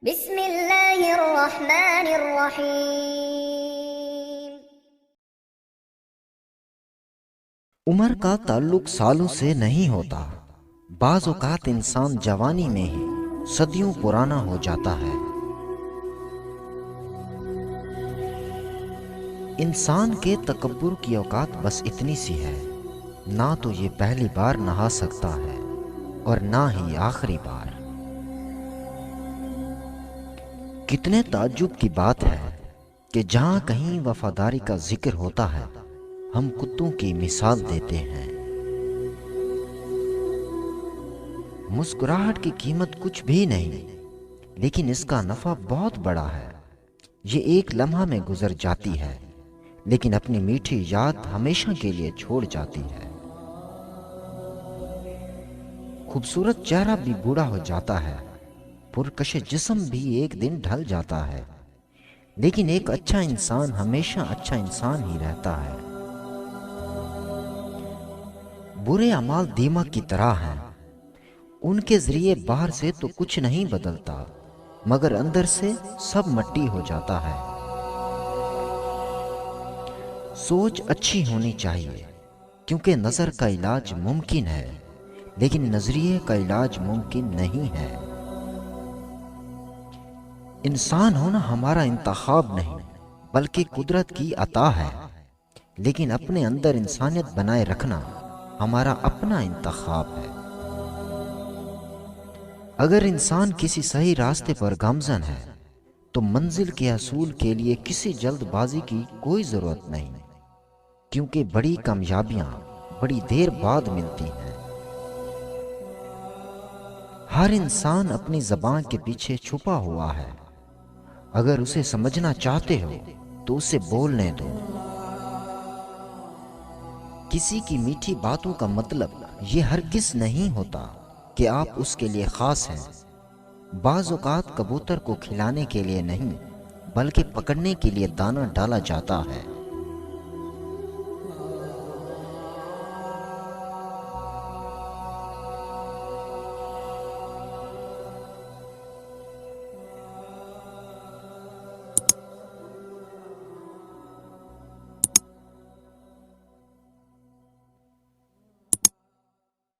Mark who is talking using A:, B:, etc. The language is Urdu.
A: بسم اللہ الرحمن الرحیم۔
B: عمر کا تعلق سالوں سے نہیں ہوتا، بعض اوقات انسان جوانی میں ہی صدیوں پرانا ہو جاتا ہے۔ انسان کے تکبر کی اوقات بس اتنی سی ہے، نہ تو یہ پہلی بار نہا سکتا ہے اور نہ ہی آخری بار۔ کتنے تعجب کی بات ہے کہ جہاں کہیں وفاداری کا ذکر ہوتا ہے ہم کتوں کی مثال دیتے ہیں۔ مسکراہٹ کی قیمت کچھ بھی نہیں، لیکن اس کا نفع بہت بڑا ہے۔ یہ ایک لمحہ میں گزر جاتی ہے، لیکن اپنی میٹھی یاد ہمیشہ کے لیے چھوڑ جاتی ہے۔ خوبصورت چہرہ بھی بوڑھا ہو جاتا ہے، پرکش جسم بھی ایک دن ڈھل جاتا ہے، لیکن ایک اچھا انسان ہمیشہ اچھا انسان ہی رہتا ہے۔ برے اعمال دیمک کی طرح ہیں، ان کے ذریعے باہر سے تو کچھ نہیں بدلتا، مگر اندر سے سب مٹی ہو جاتا ہے۔ سوچ اچھی ہونی چاہیے، کیونکہ نظر کا علاج ممکن ہے، لیکن نظریے کا علاج ممکن نہیں ہے۔ انسان ہونا ہمارا انتخاب نہیں، بلکہ قدرت کی عطا ہے، لیکن اپنے اندر انسانیت بنائے رکھنا ہمارا اپنا انتخاب ہے۔ اگر انسان کسی صحیح راستے پر گامزن ہے تو منزل کے حصول کے لیے کسی جلد بازی کی کوئی ضرورت نہیں، کیونکہ بڑی کامیابیاں بڑی دیر بعد ملتی ہیں۔ ہر انسان اپنی زبان کے پیچھے چھپا ہوا ہے، اگر اسے سمجھنا چاہتے ہو تو اسے بولنے دو۔ کسی کی میٹھی باتوں کا مطلب یہ ہرگز نہیں ہوتا کہ آپ اس کے لیے خاص ہیں۔ بعض اوقات کبوتر کو کھلانے کے لیے نہیں، بلکہ پکڑنے کے لیے دانہ ڈالا جاتا ہے۔